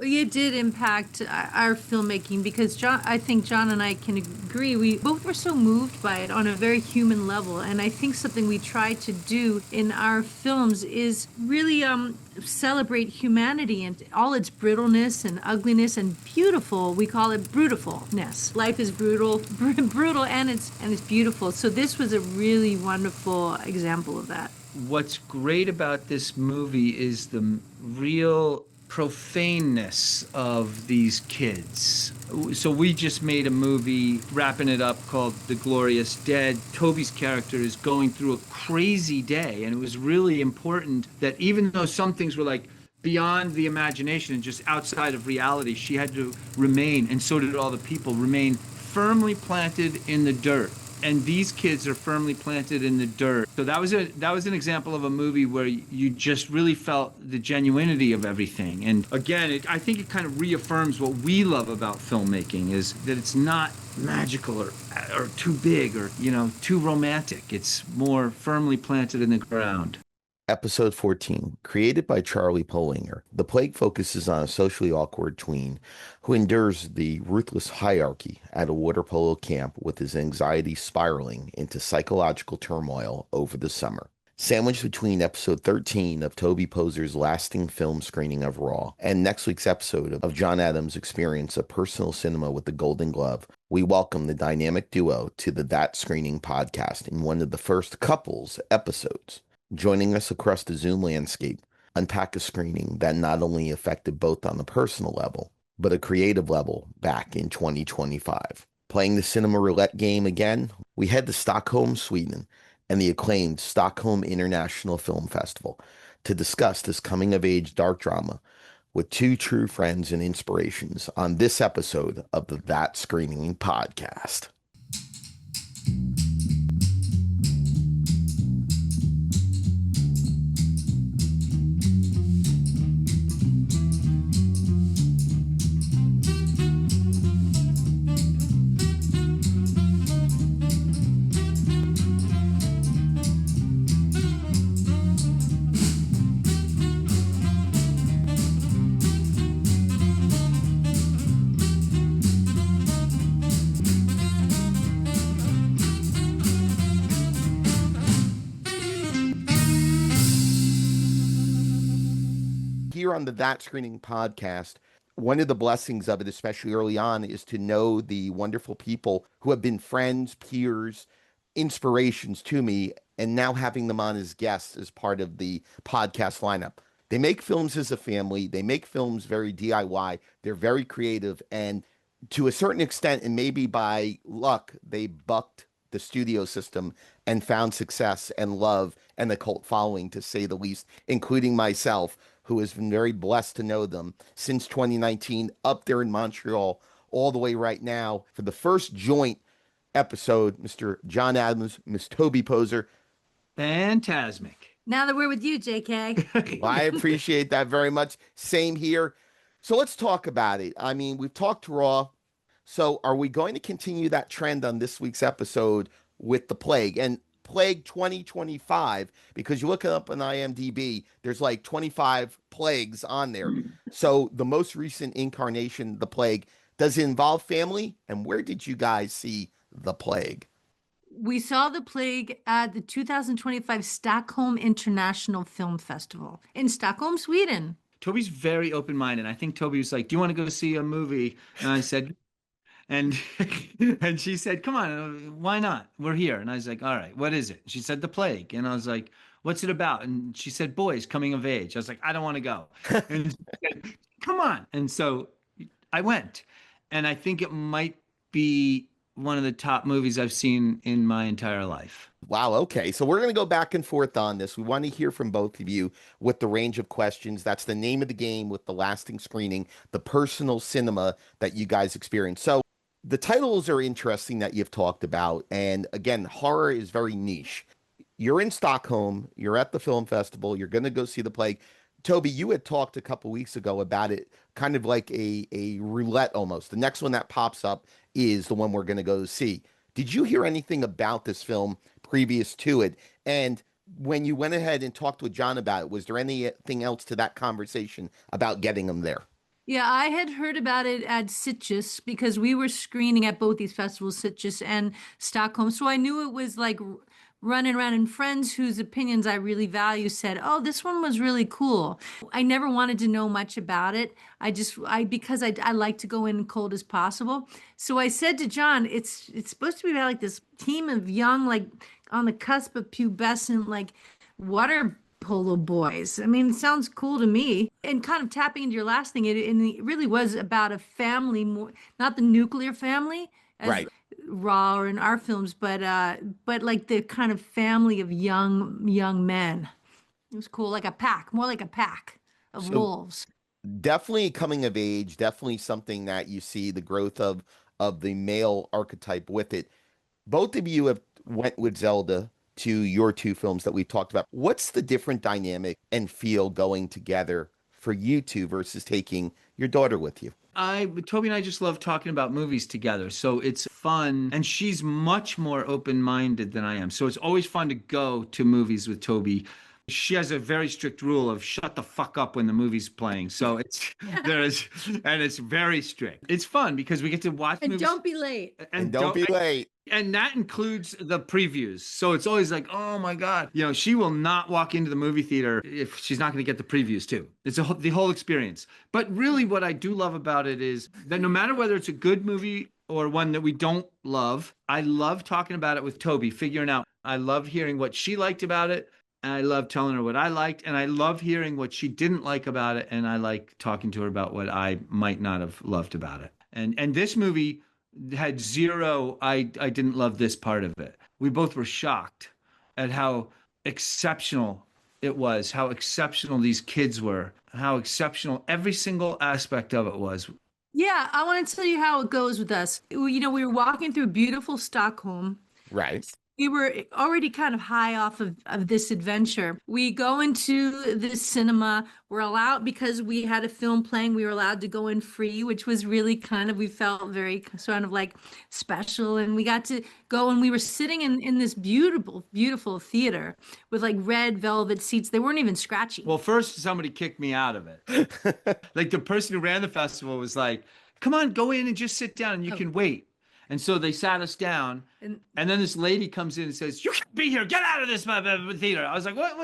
It did impact our filmmaking because I think John and I can agree. We both were so moved by it on a very human level. And I think something we try to do in our films is really celebrate humanity and all its brittleness and ugliness and beautiful. We call it brutifulness. Life is brutal, brutal, and it's beautiful. So this was a really wonderful example of that. What's great about this movie is the real profaneness of these kids. So we just made a movie wrapping it up called The Glorious Dead. Toby's character is going through a crazy day, and it was really important that even though some things were like beyond the imagination and just outside of reality, she had to remain, and so did all the people, remain firmly planted in the dirt, and these kids are firmly planted in the dirt. So that was an example of a movie where you just really felt the genuinity of everything. And again, I think it kind of reaffirms what we love about filmmaking is that it's not magical or too big or too romantic. It's more firmly planted in the ground. Episode 14, created by Charlie Polinger, The Plague focuses on a socially awkward tween who endures the ruthless hierarchy at a water polo camp with his anxiety spiraling into psychological turmoil over the summer. Sandwiched between episode 13 of Toby Poser's lasting film screening of Raw and next week's episode of John Adams' experience of personal cinema with the Golden Glove, we welcome the dynamic duo to the That Screening podcast in one of the first couples episodes. Joining us across the Zoom landscape, unpack a screening that not only affected both on the personal level, but a creative level back in 2025. Playing the cinema roulette game again, we head to Stockholm, Sweden, and the acclaimed Stockholm International Film Festival to discuss this coming-of-age dark drama with two true friends and inspirations on this episode of the That Screening podcast. Here on the That Screening podcast, one of the blessings of it, especially early on, is to know the wonderful people who have been friends, peers, inspirations to me, and now having them on as guests as part of the podcast lineup. They make films as a family. They make films very DIY. They're very creative. And to a certain extent, and maybe by luck, they bucked the studio system and found success and love and a cult following, to say the least, including myself, who has been very blessed to know them since 2019 up there in Montreal, all the way right now for the first joint episode, Mr. John Adams, Miss Toby Poser. Phantasmic. Now that we're with you, JK. Well, I appreciate that very much. Same here. So let's talk about it. I mean, we've talked Raw. So are we going to continue that trend on this week's episode with The Plague? And Plague 2025, because you look it up on IMDb, there's like 25 plagues on there. So the most recent incarnation, The Plague, does it involve family? And where did you guys see The Plague? We saw The Plague at the 2025 Stockholm International Film Festival in Stockholm, Sweden. Toby's very open-minded. I think Toby was like, "Do you want to go see a movie?" And I said, and and she said, "Come on, why not? We're here." And I was like, "All right, what is it?" She said, "The Plague." And I was like, "What's it about?" And she said, "Boys coming of age." I was like, "I don't want to go." And she said, "Come on." And so I went. And I think it might be one of the top movies I've seen in my entire life. Wow. Okay. So we're going to go back and forth on this. We want to hear from both of you with the range of questions. That's the name of the game with the lasting screening, the personal cinema that you guys experience. So the titles are interesting that you've talked about. And again, horror is very niche. You're in Stockholm, you're at the film festival, you're going to go see The Plague. Toby, you had talked a couple weeks ago about it, kind of like a roulette almost. The next one that pops up is the one we're going to go see. Did you hear anything about this film previous to it? And when you went ahead and talked with John about it, was there anything else to that conversation about getting him there? Yeah, I had heard about it at Sitges because we were screening at both these festivals, Sitges and Stockholm. So I knew it was like running around, and friends whose opinions I really value said, "Oh, this one was really cool." I never wanted to know much about it. Because I like to go in cold as possible. So I said to John, it's supposed to be about like this team of young, like on the cusp of pubescent, like water polo boys. I mean, it sounds cool to me. And kind of tapping into your last thing, it really was about a family, more not the nuclear family as Right. raw or in our films, but like the kind of family of young men. It was cool, like a pack, more like a pack of So wolves. definitely coming of age, definitely something that you see the growth of the male archetype with it. Both of you have went with Zelda to your two films that we talked about. What's the different dynamic and feel going together for you two versus taking your daughter with you? Toby and I just love talking about movies together. So it's fun. And she's much more open-minded than I am. So it's always fun to go to movies with Toby. She has a very strict rule of shut the fuck up when the movie's playing. So it's there's and it's very strict. It's fun because we get to watch And movies don't be late. And and don't don't be late. and that includes the previews. So it's always like, oh my God. You know, she will not walk into the movie theater if she's not going to get the previews too. It's the whole experience. But really, what I do love about it is that no matter whether it's a good movie or one that we don't love, I love talking about it with Toby, figuring out. I love hearing what she liked about it. And I love telling her what I liked. And I love hearing what she didn't like about it. And I like talking to her about what I might not have loved about it. And this movie had zero, I didn't love this part of it. We both were shocked at how exceptional it was, how exceptional these kids were, how exceptional every single aspect of it was. Yeah, I want to tell you how it goes with us. We were walking through beautiful Stockholm. Right. We were already kind of high off of this adventure. We go into the cinema. We're allowed, because we had a film playing, we were allowed to go in free, which was really kind of, we felt very sort of like special. And we got to go, and we were sitting in this beautiful, beautiful theater with like red velvet seats. They weren't even scratchy. Well, first somebody kicked me out of it. Like the person who ran the festival was like, come on, go in and just sit down and you Oh, can wait. And so they sat us down. and And then this lady comes in and says, "You can't be here. Get out of this theater." I was like, "What?"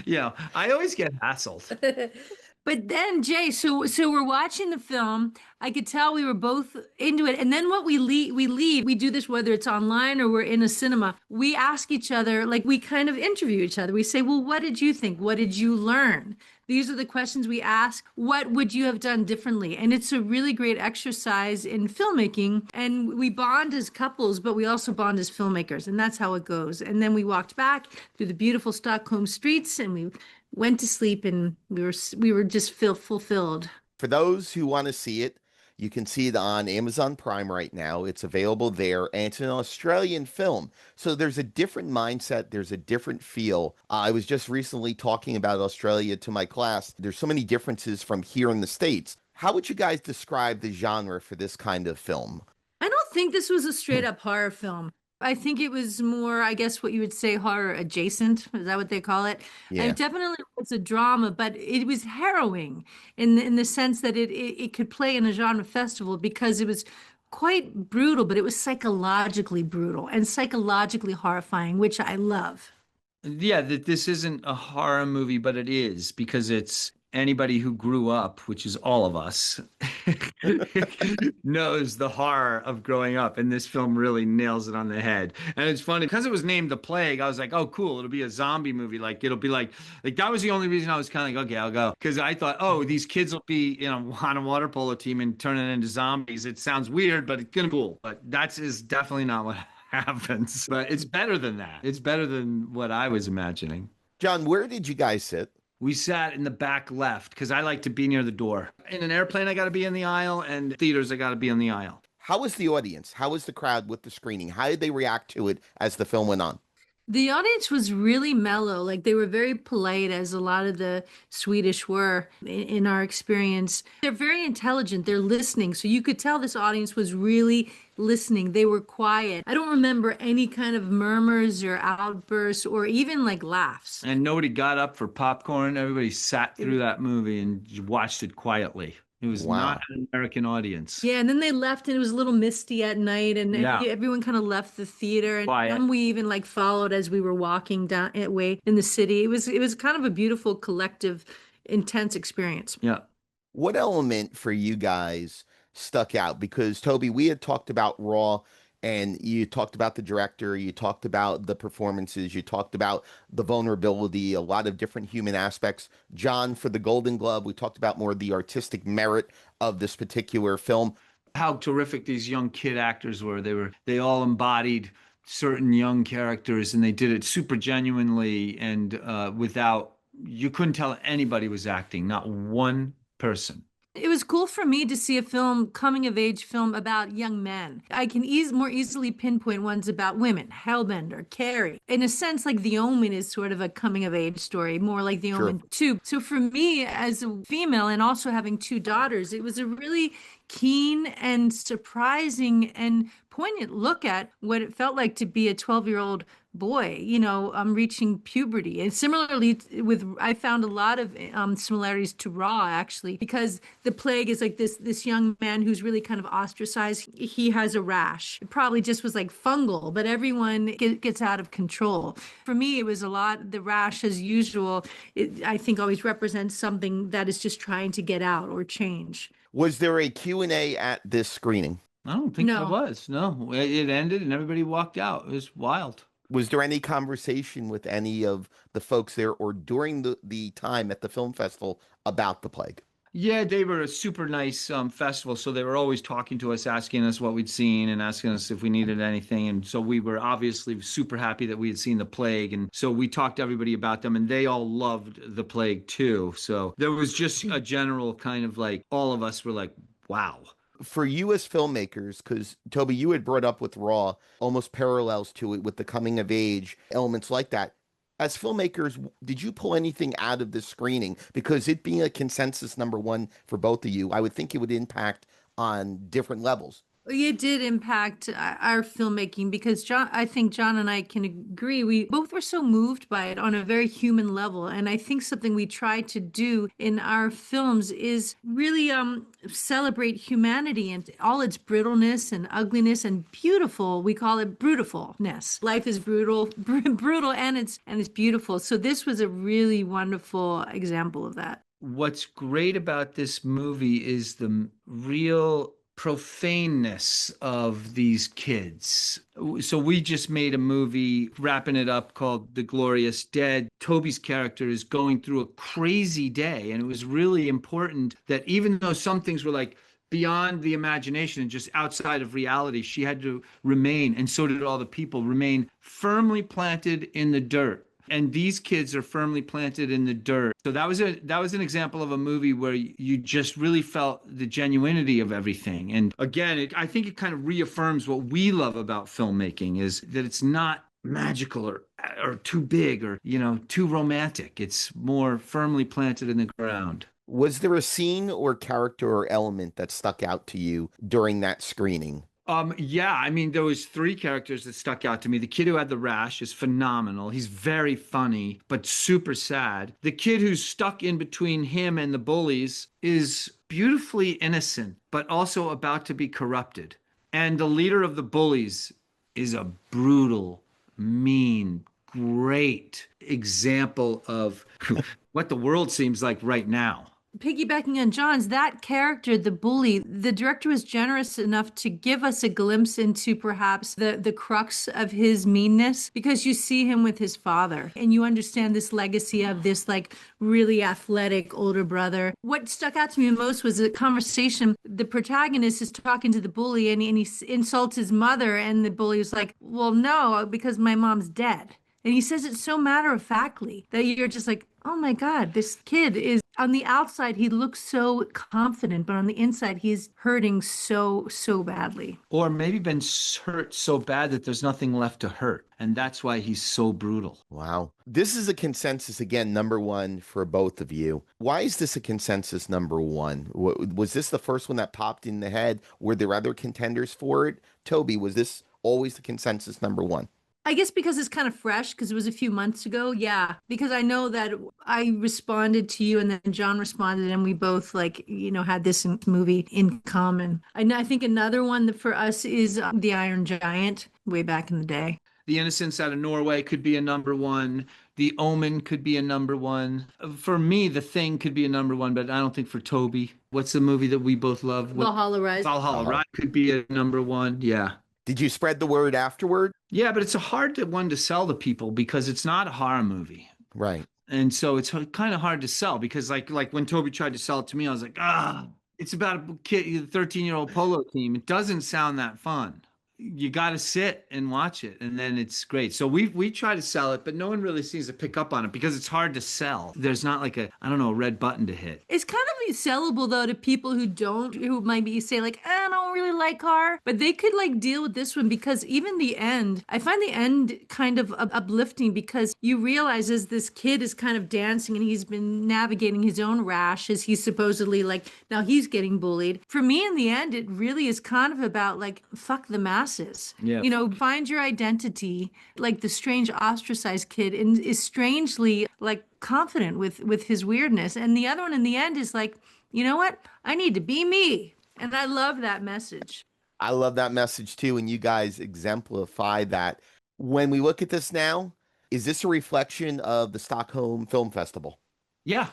You know, I always get hassled. But then Jay, so we're watching the film. I could tell we were both into it. And then what we do this whether it's online or we're in a cinema. We ask each other, like we kind of interview each other. We say, "Well, what did you think? What did you learn?" These are the questions we ask. What would you have done differently? And it's a really great exercise in filmmaking. And we bond as couples, but we also bond as filmmakers. And that's how it goes. And then we walked back through the beautiful Stockholm streets, and we went to sleep, and we were just fulfilled. For those who want to see it, you can see it on Amazon Prime right now. It's available there, and it's an Australian film. So there's a different mindset, there's a different feel. I was just recently talking about Australia to my class. There's so many differences from here in the States. How would you guys describe the genre for this kind of film? I don't think this was a straight up horror film. I think it was more, I guess, what you would say horror adjacent. Is that what they call it? And Yeah. it definitely was a drama, but it was harrowing in the sense that it could play in a genre festival because it was quite brutal, but it was psychologically brutal and psychologically horrifying, which I love. Yeah, that this isn't a horror movie, but it is because it's anybody who grew up, which is all of us, knows the horror of growing up. And this film really nails it on the head. And it's funny because it was named The Plague. I was like, oh, cool. It'll be a zombie movie. Like it'll be like that was the only reason I was kind of like, okay, I'll go. Because I thought, oh, these kids will be, on a water polo team and turning into zombies. It sounds weird, but it's gonna be cool. But that is definitely not what happens. But it's better than that. It's better than what I was imagining. John, where did you guys sit? We sat in the back left because I like to be near the door. In an airplane, I got to be in the aisle, and theaters, I got to be in the aisle. How was the audience? How was the crowd with the screening? How did they react to it as the film went on? The audience was really mellow. Like they were very polite, as a lot of the Swedish were in our experience. They're very intelligent. They're listening. So you could tell this audience was really listening. They were quiet. I don't remember any kind of murmurs or outbursts or even like laughs. And nobody got up for popcorn. Everybody sat through that movie and watched it quietly. It was not Wow. an American audience. Yeah, and then they left, and it was a little misty at night, and Yeah, everyone kind of left the theater, and quiet. some we even like followed as we were walking down way in the city. It was kind of a beautiful, collective, intense experience. Yeah. What element for you guys stuck out? Because Toby, we had talked about Raw and you talked about the director, you talked about the performances, you talked about the vulnerability, a lot of different human aspects. John, for the Golden Glove, we talked about more of the artistic merit of this particular film. How terrific these young kid actors were. They all embodied certain young characters, and they did it super genuinely and without, you couldn't tell anybody was acting, not one person. It was cool for me to see a film, coming of age film about young men. I can more easily pinpoint ones about women, Hellbender, Carrie. In a sense, like The Omen is sort of a coming of age story, more like The Sure. Omen 2. So for me, as a female and also having two daughters, it was a really keen and surprising and poignant look at what it felt like to be a 12-year-old boy, reaching puberty. And similarly I found a lot of similarities to Raw, actually, because the plague is like this young man who's really kind of ostracized. He has a rash. It probably just was like fungal, but everyone gets out of control. For me, it was a lot, the rash as usual, I think always represents something that is just trying to get out or change. Was there a Q&A at this screening? I don't think there No. was. No, it ended and everybody walked out. It was wild. Was there any conversation with any of the folks there or during the time at the film festival about the plague? Yeah, they were a super nice festival. So they were always talking to us, asking us what we'd seen and asking us if we needed anything. And so we were obviously super happy that we had seen The Plague. And so we talked to everybody about them, and they all loved The Plague too. So there was just a general kind of like, all of us were like, wow. For you as filmmakers, because Toby, you had brought up with Raw almost parallels to it with the coming of age elements like that. As filmmakers, did you pull anything out of this screening? Because it being a consensus number one for both of you, I would think it would impact on different levels. It did impact our filmmaking because I think John and I can agree. We both were so moved by it on a very human level. And I think something we try to do in our films is really celebrate humanity and all its brittleness and ugliness and beautiful. We call it brutifulness. Life is brutal, brutal, and it's beautiful. So this was a really wonderful example of that. What's great about this movie is the real profaneness of these kids. So we just made a movie wrapping it up called The Glorious Dead. Toby's character is going through a crazy day, and it was really important that even though some things were like beyond the imagination and just outside of reality, she had to remain, and so did all the people, remain firmly planted in the dirt. And these kids are firmly planted in the dirt. So that was an example of a movie where you just really felt the genuinity of everything. And again, I think it kind of reaffirms what we love about filmmaking is that it's not magical or too big or too romantic. It's more firmly planted in the ground. Was there a scene or character or element that stuck out to you during that screening? Yeah, I mean, there was three characters that stuck out to me. The kid who had the rash is phenomenal. He's very funny, but super sad. The kid who's stuck in between him and the bullies is beautifully innocent, but also about to be corrupted. And the leader of the bullies is a brutal, mean, great example of what the world seems like right now. Piggybacking on John's, that character, the bully, the director was generous enough to give us a glimpse into perhaps the crux of his meanness, because you see him with his father and you understand this legacy of this like really athletic older brother. What stuck out to me most was a conversation. The protagonist is talking to the bully, and he insults his mother, and the bully was like, well, no, because my mom's dead. And he says it so matter of factly that you're just like, oh my God, this kid is on the outside, he looks so confident, but on the inside, he's hurting so, so badly. Or maybe been hurt so bad that there's nothing left to hurt. And that's why he's so brutal. Wow. This is a consensus, again, number one for both of you. Why is this a consensus number one? Was this the first one that popped in the head? Were there other contenders for it? Toby, was this always the consensus number one? I guess because it's kind of fresh, because it was a few months ago. Yeah, because I know that I responded to you and then John responded, and we both had this movie in common. And I think another one that for us is The Iron Giant way back in the day. The Innocents out of Norway could be a number one. The Omen could be a number one. For me, The Thing could be a number one, but I don't think for Toby. What's the movie that we both love? Valhalla Rise. Valhalla, Uh-huh. right? Could be a number one. Yeah. Did you spread the word afterward? Yeah, but it's a hard one to sell to people because it's not a horror movie. Right. And so it's kind of hard to sell because like when Toby tried to sell it to me, I was like, it's about a kid, a 13-year-old polo team. It doesn't sound that fun. You got to sit and watch it, and then it's great. So we try to sell it, but no one really seems to pick up on it because it's hard to sell. There's not like a red button to hit. It's kind of sellable though to people who might be say like, I don't really like horror, but they could like deal with this one because even the end, I find the end kind of uplifting because you realize as this kid is kind of dancing and he's been navigating his own rash as he's supposedly like now he's getting bullied. For me, in the end, it really is kind of about like fuck the masses. Yeah. Find your identity, like the strange ostracized kid, and is strangely like confident with his weirdness. And the other one in the end is like, you know what? I need to be me. And I love that message. I love that message too, and you guys exemplify that. When we look at this now, is this a reflection of the Stockholm Film Festival? Yeah,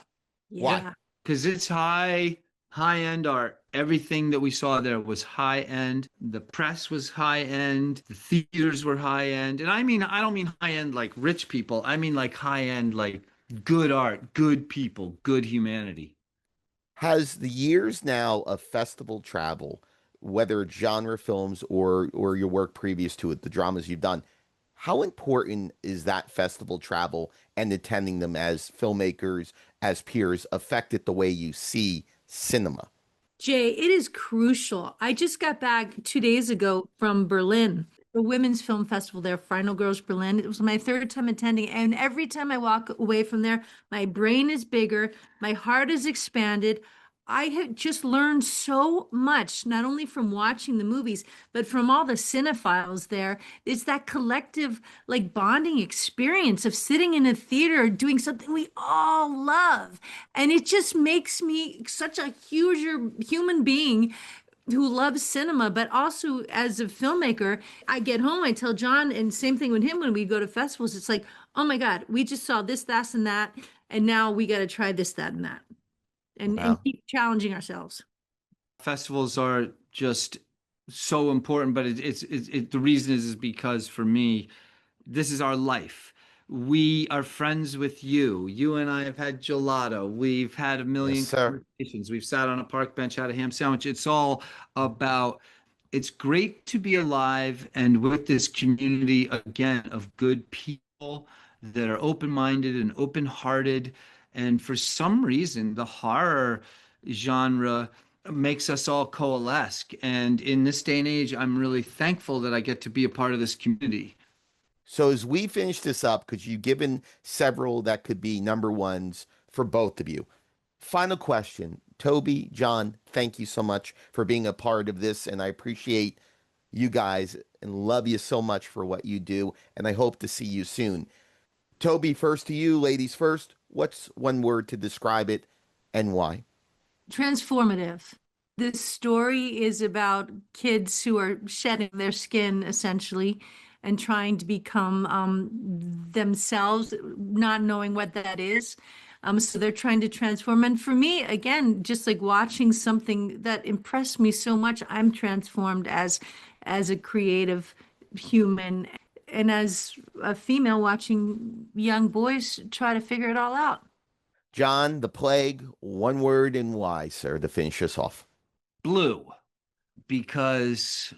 Why? Yeah. because it's high end art. Everything that we saw there was high end. The press was high end. The theaters were high end. And I don't mean high end like rich people. I mean like high end, like good art, good people, good humanity. Has the years now of festival travel, whether it's genre films or your work previous to it, the dramas you've done, how important is that festival travel and attending them as filmmakers, as peers, affected the way you see cinema? Jay, it is crucial. I just got back 2 days ago from Berlin, the Women's Film Festival there, Final Girls Berlin. It was my third time attending, and every time I walk away from there, my brain is bigger, my heart is expanded. I have just learned so much, not only from watching the movies, but from all the cinephiles there. It's that collective, like, bonding experience of sitting in a theater doing something we all love. And it just makes me such a huger human being who loves cinema, but also as a filmmaker. I get home, I tell John, and same thing with him when we go to festivals. It's like, oh my God, we just saw this, that, and that, and now we got to try this, that, and that and Wow. keep challenging ourselves. Festivals are just so important, but the reason is because for me, this is our life. We are friends with you. You and I have had gelato. We've had a Yes, million sir. conversations. We've sat on a park bench, had a ham sandwich. It's all about, it's great to be alive and with this community again of good people that are open-minded and open-hearted. And for some reason, the horror genre makes us all coalesce. And in this day and age, I'm really thankful that I get to be a part of this community. So as we finish this up, because you've given several that could be number ones for both of you. Final question. Toby, John, thank you so much for being a part of this, and I appreciate you guys and love you so much for what you do, and I hope to see you soon. Toby, first to you, ladies first. What's one word to describe it and why? Transformative. This story is about kids who are shedding their skin essentially and trying to become themselves, not knowing what that is. So they're trying to transform. And for me, again, just like watching something that impressed me so much, I'm transformed as a creative human and as a female watching young boys try to figure it all out. John, the plague, one word and why, sir, to finish us off. Blue, because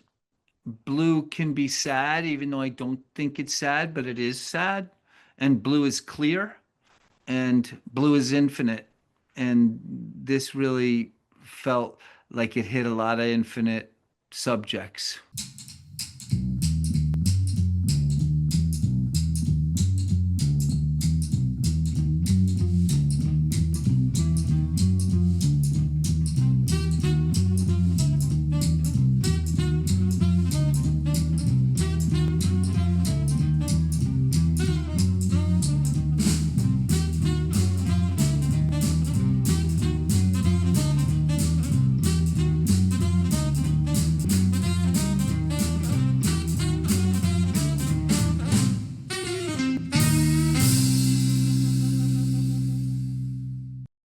blue can be sad, even though I don't think it's sad, but it is sad. And blue is clear and blue is infinite. And this really felt like it hit a lot of infinite subjects.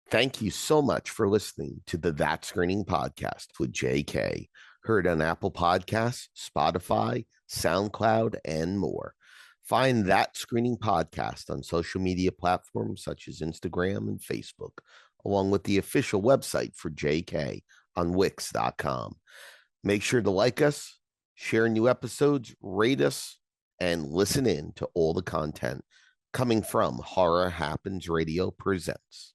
Thank you so much for listening to the That Screening Podcast with JK, heard on Apple Podcasts, Spotify, SoundCloud, and more. Find That Screening Podcast on social media platforms such as Instagram and Facebook, along with the official website for JK on Wix.com. Make sure to like us, share new episodes, rate us, and listen in to all the content coming from Horror Happens Radio Presents.